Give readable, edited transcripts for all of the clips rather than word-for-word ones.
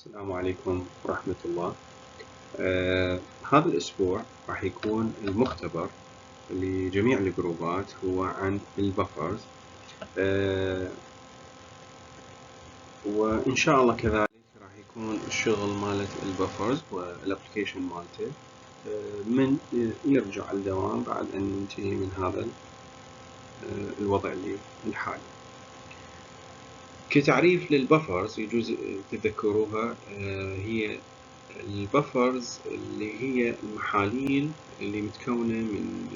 السلام عليكم ورحمة الله. هذا الأسبوع راح يكون المختبر لجميع الجروبات هو عن البفرز، وإن شاء الله كذلك راح يكون الشغل مالت البفرز والابليكيشن مالته من يرجع الدوام بعد أن ينتهي من هذا الوضع الحالي. كتعريف للبفرز يجوز تتذكروها، هي البفرز اللي هي المحاليل اللي متكونة من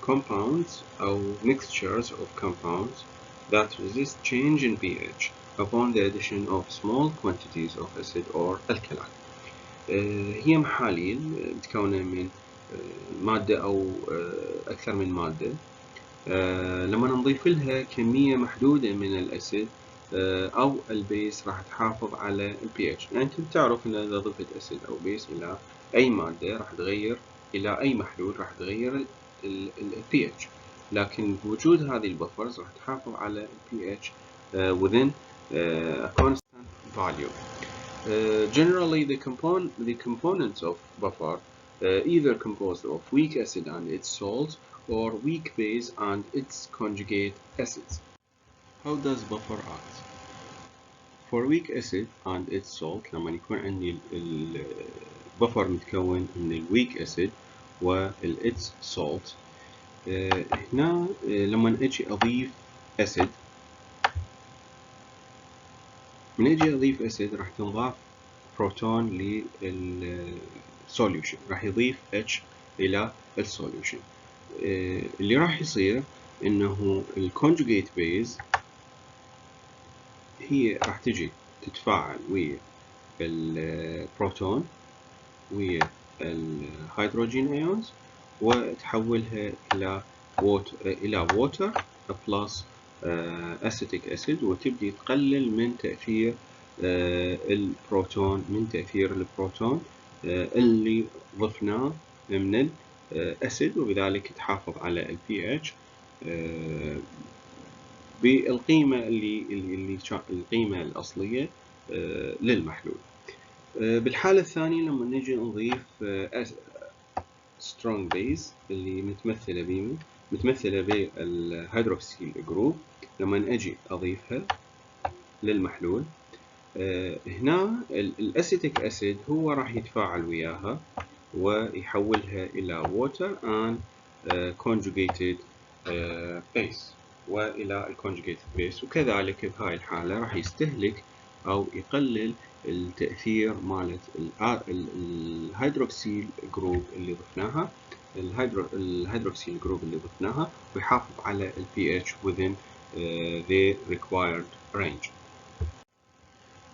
compounds أو mixtures of compounds that resist change in pH upon the addition of small quantities of acid or alkali. هي محاليل متكونة من مادة أو أكثر من مادة، لما نضيف لها كمية محدودة من الأسيد أو البيس راح تحافظ على البي اتش. يعني أنت تعرف أن إذا ضفت أسيد أو بيس إلى أي مادة راح تغير، إلى أي محلول راح تغير البي اتش، لكن بوجود هذه البفرز راح تحافظ على البي اتش within a constant value. Generally, the components of buffer either composed of weak acid and its salts or weak base and its conjugate acids. How does buffer act? For weak acid and its salt، لما يكون عندي البفر متكون من الويك acid والits salt، هنا لما اجي اضيف acid، من اجي اضيف acid راح تنضاف بروتون للسوليوشن، راح يضيف H الى السوليوشن. اللي راح يصير انه الكونجوجيت بيز هي راح تجي تتفاعل ويا البروتون ويا الهيدروجين ايونز وتحولها الى ووتر بلس اسيتيك اسيد، وتبدي تقلل من تأثير البروتون، اللي ضفناه من الاسيد، وبذلك تحافظ على البي اتش بالقيمة القيمة الأصلية للمحلول. بالحالة الثانية لما نجي نضيف strong base اللي متمثلة بالهيدروكسيل جروب، لما أجي أضيفها للمحلول، هنا الأسيتيك أسيد هو راح يتفاعل وياها ويحولها إلى water and conjugated base وإلى الكونجوجيت بيس، وكذلك بهاي الحالة راح يستهلك أو يقلل التأثير مالت الهيدروكسيل جروب اللي ضفناها، الهيدروكسيل جروب اللي ضفناها، ويحافظ على ال pH within the required range.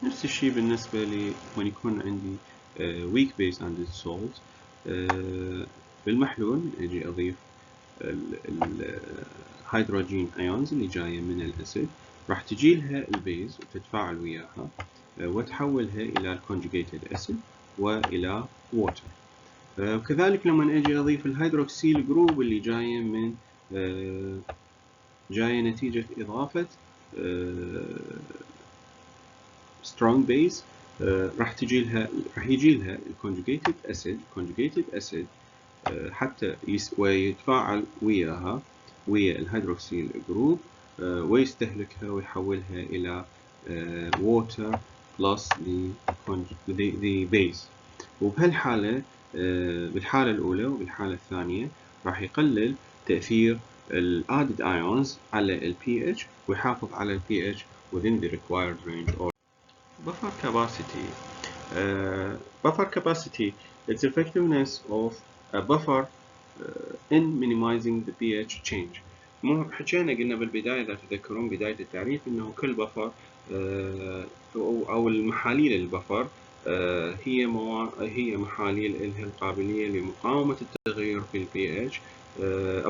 نفس الشيء بالنسبة لي when يكون عندي weak base and its salt، بالمحلول أجي أضيف الهيدروجين ايونز اللي جايه من الاسيد، راح تجي لها البيز وتتفاعل وياها وتحولها الى الكونجوجيتد اسيد والى ووتر. وكذلك لما اجي اضيف الهيدروكسيل جروب اللي جايه من جايه نتيجه اضافه سترونج بيز، راح يجي لها الكونجوجيتد اسيد حتى ويتفاعل وياها ويا الهيدروكسيل جروب ويستهلكها ويحولها إلى water plus the base. وبهالحالة بالحالة الأولى وبالحالة الثانية راح يقلل تأثير ال added ions على ال pH ويحافظ على ال pH within the required range. Or buffer capacity. Buffer capacity, its effectiveness of a buffer in minimizing the pH change. مو حكينا قلنا بالبداية إذا تذكرون بداية التعريف إنه كل بفر أو المحاليل البفر هي محاليل لها القابلية لمقاومة التغير في ال pH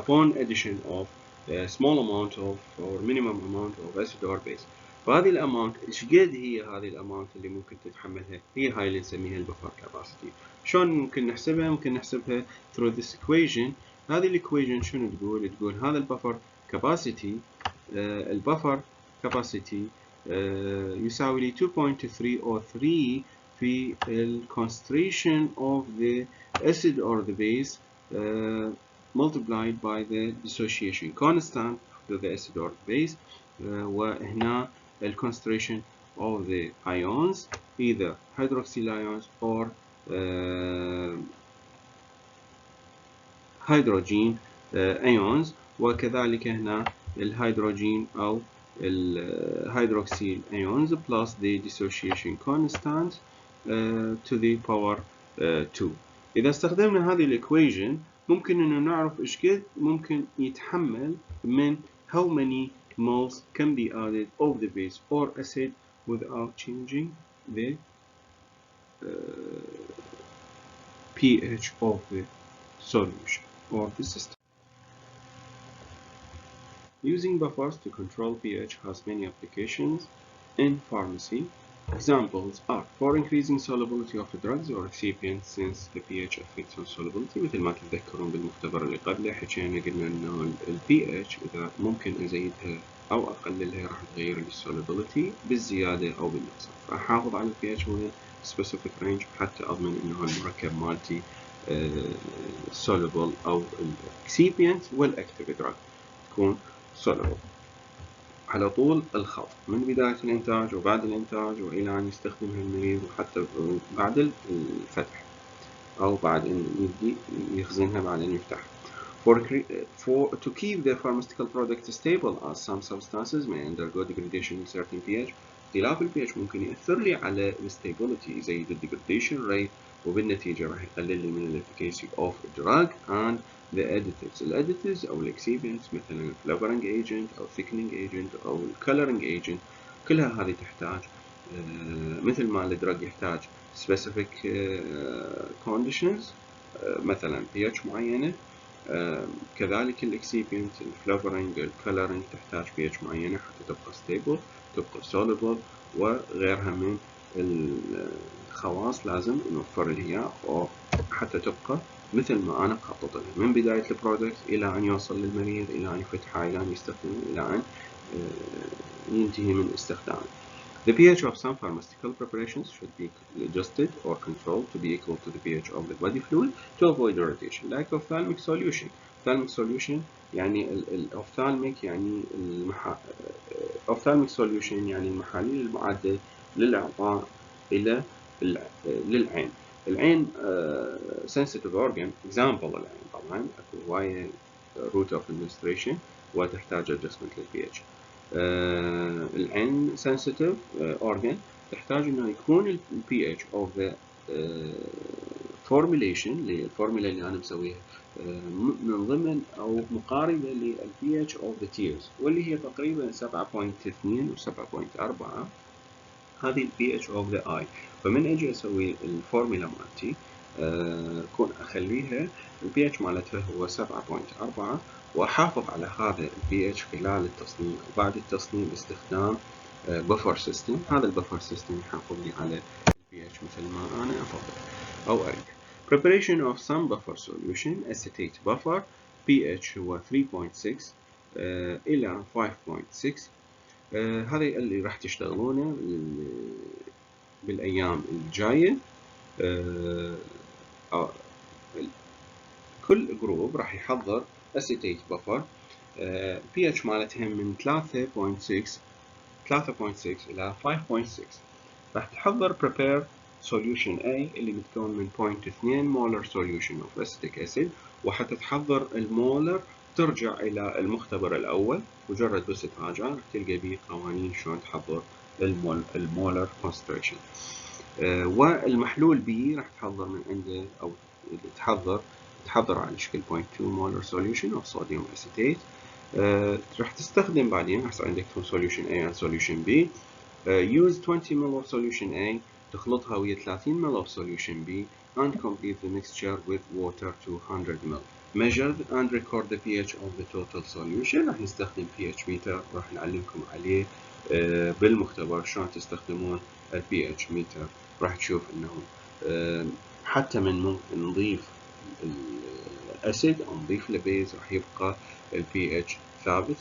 upon addition of a small amount of or minimum amount of acid or base. فهذه الأماونت إيش قد هي هذه الأماونت اللي ممكن تتحملها؟ هي هاي اللي نسميها البفر كاباسيتي. شلون ممكن نحسبها؟ ممكن نحسبها through this equation. هذه الإيكويشن شنو تقول؟ تقول هذا البفر كاباسيتي، البفر كاباسيتي يساوي لي 2.303 في في ال concentration of the acid or the base multiplied by the dissociation constant to the acid or the base. وهنا ال concentration of the ions either hydroxyl ions or hydrogen ions. وكذلك هنا الهيدروجين أو الهيدروكسيل ions plus the dissociation constant to the power 2. إذا استخدمنا هذه الإكويشن ممكن إنه نعرف إيش قد ممكن يتحمل من how many moles can be added of the base or acid without changing the pH of the solution or the system. Using buffers to control pH has many applications in pharmacy. Examples are for increasing solubility of drugs or excipients since the pH affects on solubility. مثل ما تتذكرون بالمختبر اللي قبله حكينا قلنا انه ال pH اذا ممكن ازيدها او اقللها راح تغير لي السولوبيليتي بالزياده او بالنقصان. راح احافظ على ال pH within specific range حتى اضمن انه المركب مالتي soluble او الاكسيبينت والاكتيف دراج تكون soluble على طول الخط من بداية الإنتاج وبعد الإنتاج وإلى أن يستخدمها المريض وحتى بعد الفتح أو بعد أن يبدي يخزنها بعد أن يفتح. To keep the pharmaceutical product stable as some substances may undergo degradation in certain pH. اختلاف ال pH ممكن يأثر لي على ال stability يزيد ال degradation rate وبالنتيجة راح يقلل لي من ال efficacy of drug and the additives. ال additives أو ال excipients مثلا flavoring agent أو thickening agent أو coloring agent كلها هذه تحتاج مثل ما ال drug يحتاج specific conditions مثلا pH معينة كذلك ال excipients ال flavoring ال coloring تحتاج pH معينة حتى تبقى stable تبقى soluble وغيرها من الخواص لازم نوفر لها إياه أو حتى تبقى مثل ما أنا مخطط لها من بداية البرودكت إلى أن يوصل للمريض إلى أن يفتحه إلى أن يستخدمه إلى أن ينتهي من استخدامه. The pH of some pharmaceutical preparations should be adjusted or controlled to be equal to the pH of the body fluid to avoid irritation. Like ophthalmic solution. Ophthalmic solution يعني الأوفثالميك يعني ophthalmic solution يعني المحاليل المعدة للإعطاء إلى للعين. العين sensitive organ example العين طبعا أكو هواية route of administration وتحتاج adjustment للpH. العين sensitive organ تحتاج إنه يكون ال pH of the formulation اللي الفورمولا اللي أنا مسويها من ضمن أو مقاربة لل pH of the tears واللي هي تقريبا 7.2 و 7.4 هذه ال pH of the eye. فمن أجي أسوي الفورمولا مالتي أكون أخليها ال pH مالتها هو 7.4 وأحافظ على هذا ال pH خلال التصنيع وبعد التصنيع باستخدام بفر سيستم. هذا البفر سيستم يحافظ لي على ال pH مثل ما أنا أفضل أو أريد. Preparation of some buffer solution acetate buffer pH هو 3.6 إلى 5.6. هذا اللي راح تشتغلونه بالأيام الجاية. كل جروب راح يحضر acetate buffer pH مالتهم من 3.6 إلى 5.6. راح تحضر prepare solution A اللي متكون من 0.2 molar solution of acetic acid وحتى تحضر المولر ترجع إلى المختبر الأول مجرد بس تراجع راح تلقى بيه قوانين شلون تحضر المولر concentration. والمحلول B راح تحضر من عنده أو تحضر على شكل 0.2 molar solution of sodium acetate. راح تستخدم بعدين راح يصير عندك solution A and solution B. Use 20 ml of solution A تخلطها ويا 30 ml of solution B and complete the mixture with water to 100 ml. Measure and record the pH of the total solution. راح نستخدم pH meter راح نعلمكم عليه بالمختبر شلون تستخدمون ال pH meter. راح تشوف انه حتى من ممكن نضيف الاسيد او نضيف البيز راح يبقى ال pH ثابت.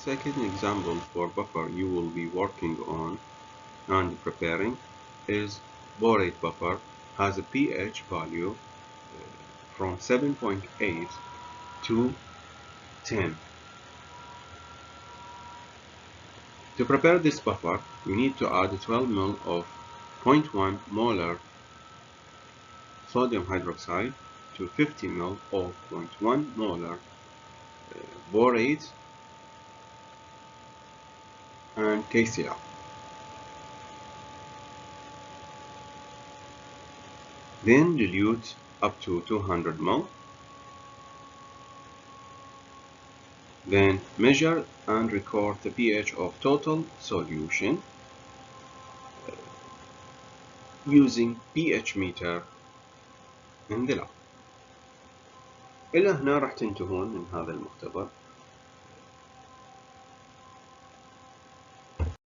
Second example for buffer you will be working on and preparing is borate buffer, has a pH value from 7.8 to 10. To prepare this buffer, we need to add 12 ml of 0.1 molar sodium hydroxide to 50 ml of 0.1 molar borate and KCl. Then dilute up to 200 ml. Then measure and record the pH of total solution using pH meter in the lab. إلى هنا راح تنتهون من هذا المختبر.